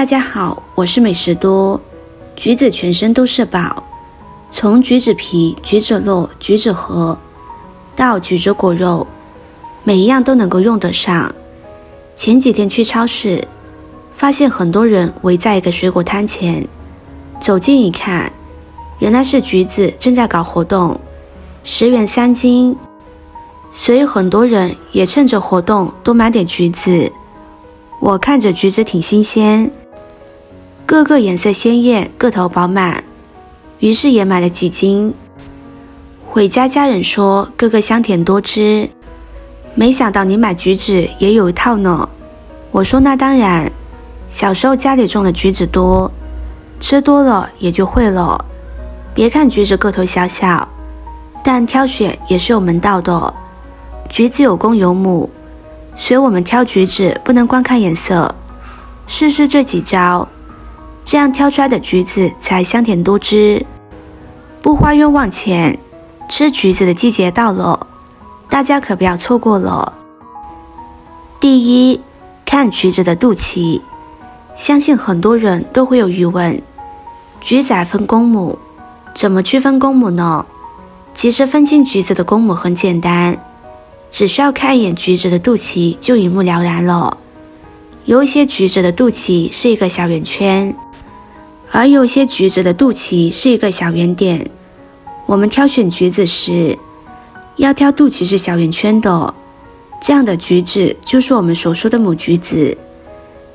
大家好，我是美食多。橘子全身都是宝，从橘子皮、橘子肉、橘子核到橘子果肉，每一样都能够用得上。前几天去超市，发现很多人围在一个水果摊前，走近一看，原来是橘子正在搞活动，10元3斤，所以很多人也趁着活动多买点橘子。我看着橘子挺新鲜，个个颜色鲜艳，个头饱满，于是也买了几斤。回家家人说个个香甜多汁，没想到你买橘子也有一套呢。我说那当然，小时候家里种的橘子多，吃多了也就会了。别看橘子个头小小，但挑选也是有门道的。橘子有公有母，所以我们挑橘子不能光看颜色，试试这几招，这样挑出来的橘子才香甜多汁。不花冤枉钱，吃橘子的季节到了，大家可不要错过了。第一，看橘子的肚脐。相信很多人都会有疑问，橘子还分公母，怎么区分公母呢？其实分清橘子的公母很简单，只需要看一眼橘子的肚脐就一目了然了。有一些橘子的肚脐是一个小圆圈，而有些橘子的肚脐是一个小圆点。我们挑选橘子时，要挑肚脐是小圆圈的，这样的橘子就是我们所说的母橘子，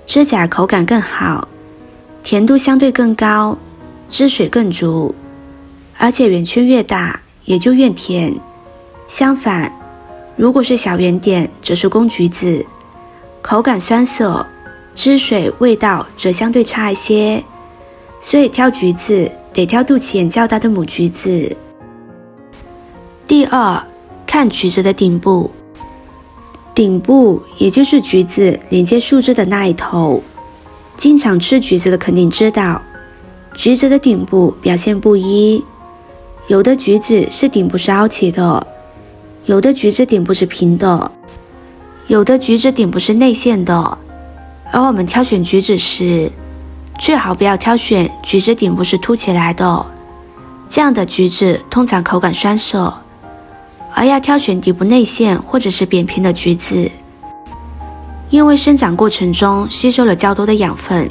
吃起来口感更好，甜度相对更高，汁水更足，而且圆圈越大也就越甜。相反，如果是小圆点则是公橘子，口感酸涩，汁水味道则相对差一些，所以挑橘子得挑肚脐眼较大的母橘子。第二，看橘子的顶部。顶部也就是橘子连接树枝的那一头，经常吃橘子的肯定知道，橘子的顶部表现不一，有的橘子是顶部是凹起的，有的橘子顶部是平的，有的橘子顶部是内陷的。而我们挑选橘子时，最好不要挑选橘子顶部是凸起来的，这样的橘子通常口感酸涩，而要挑选底部内陷或者是扁平的橘子，因为生长过程中吸收了较多的养分，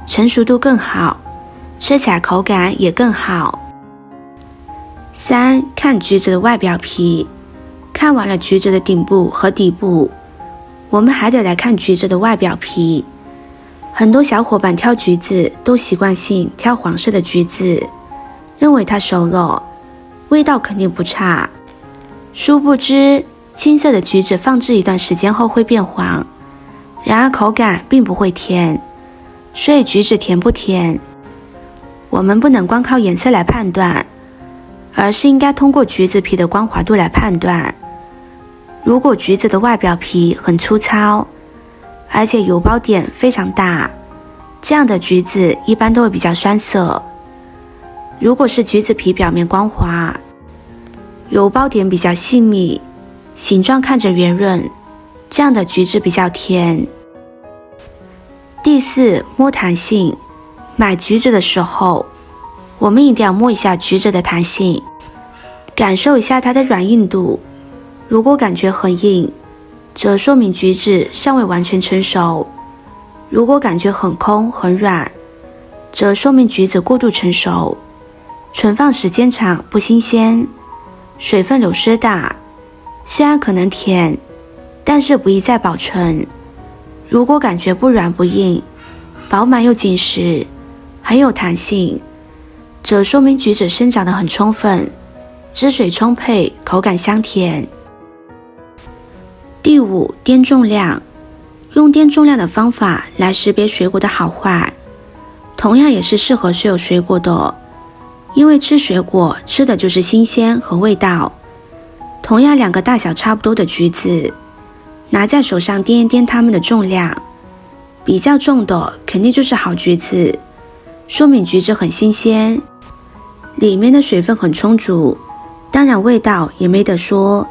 成熟度更好，吃起来口感也更好。3. 看橘子的外表皮。看完了橘子的顶部和底部，我们还得来看橘子的外表皮。很多小伙伴挑橘子都习惯性挑黄色的橘子，认为它熟了，味道肯定不差。殊不知，青色的橘子放置一段时间后会变黄，然而口感并不会甜。所以橘子甜不甜，我们不能光靠颜色来判断，而是应该通过橘子皮的光滑度来判断。如果橘子的外表皮很粗糙，而且油包点非常大，这样的橘子一般都会比较酸涩。如果是橘子皮表面光滑，油包点比较细密，形状看着圆润，这样的橘子比较甜。第4，摸弹性。买橘子的时候，我们一定要摸一下橘子的弹性，感受一下它的软硬度。如果感觉很硬，则说明橘子尚未完全成熟；如果感觉很空很软，则说明橘子过度成熟，存放时间长不新鲜，水分流失大，虽然可能甜，但是不宜再保存。如果感觉不软不硬，饱满又紧实，很有弹性，则说明橘子生长得很充分，汁水充沛，口感香甜。第5，掂重量。用掂重量的方法来识别水果的好坏，同样也是适合所有水果的，因为吃水果吃的就是新鲜和味道。同样2个大小差不多的橘子，拿在手上掂一掂它们的重量，比较重的肯定就是好橘子，说明橘子很新鲜，里面的水分很充足，当然味道也没得说。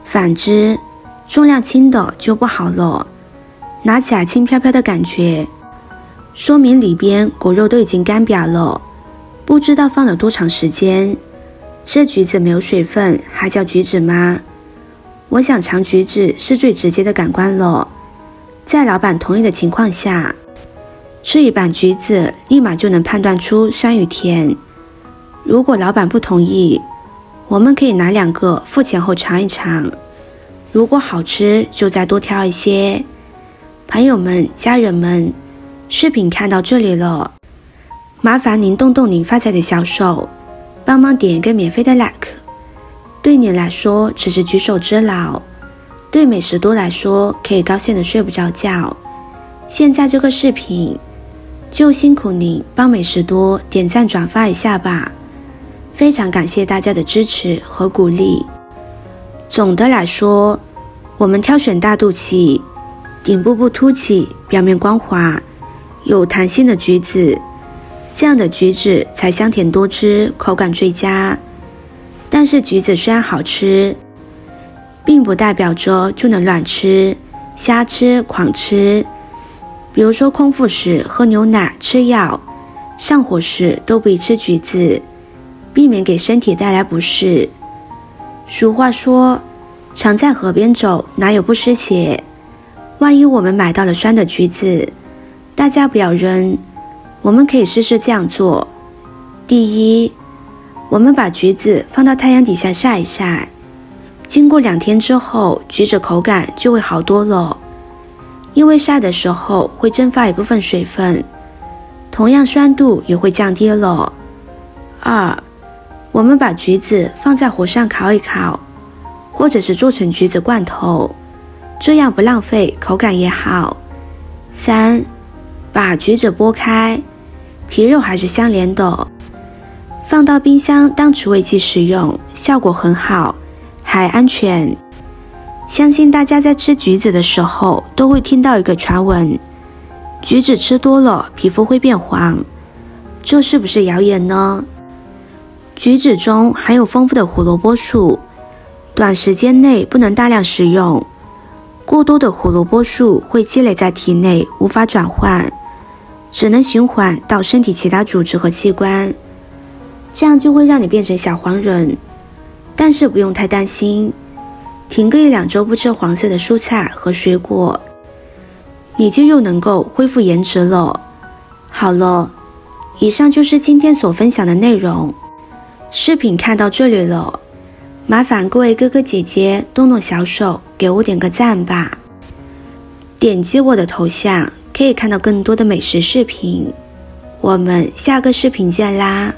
反之，重量轻的就不好了，拿起来轻飘飘的感觉，说明里边果肉都已经干瘪了，不知道放了多长时间。这橘子没有水分，还叫橘子吗？我想尝橘子是最直接的感官了。在老板同意的情况下，吃一半橘子立马就能判断出酸与甜。如果老板不同意，我们可以拿2个付钱后尝一尝，如果好吃就再多挑一些。朋友们、家人们，视频看到这里了，麻烦您动动您发财的小手，帮忙点一个免费的 like。 对你来说只是举手之劳，对美食多来说可以高兴的睡不着觉。现在这个视频就辛苦您帮美食多点赞转发一下吧，非常感谢大家的支持和鼓励。总的来说，我们挑选大肚脐、顶部不凸起、表面光滑、有弹性的橘子，这样的橘子才香甜多汁，口感最佳。但是橘子虽然好吃，并不代表着就能乱吃、瞎吃、狂吃。比如说空腹时喝牛奶、吃药，上火时都不宜吃橘子，避免给身体带来不适。俗话说，常在河边走，哪有不湿鞋？万一我们买到了酸的橘子，大家不要扔，我们可以试试这样做。第一，我们把橘子放到太阳底下晒一晒，经过2天之后，橘子口感就会好多了，因为晒的时候会蒸发一部分水分，同样酸度也会降低了。2，我们把橘子放在火上烤一烤，或者是做成橘子罐头，这样不浪费，口感也好。3，把橘子剥开，皮肉还是相连的，放到冰箱当除味剂使用，效果很好，还安全。相信大家在吃橘子的时候都会听到一个传闻，橘子吃多了皮肤会变黄，这是不是谣言呢？橘子中含有丰富的胡萝卜素，短时间内不能大量食用，过多的胡萝卜素会积累在体内，无法转换，只能循环到身体其他组织和器官，这样就会让你变成小黄人。但是不用太担心，停个1-2周不吃黄色的蔬菜和水果，你就又能够恢复颜值了。好了，以上就是今天所分享的内容。视频看到这里了，麻烦各位哥哥姐姐动动小手，给我点个赞吧。点击我的头像，可以看到更多的美食视频。我们下个视频见啦！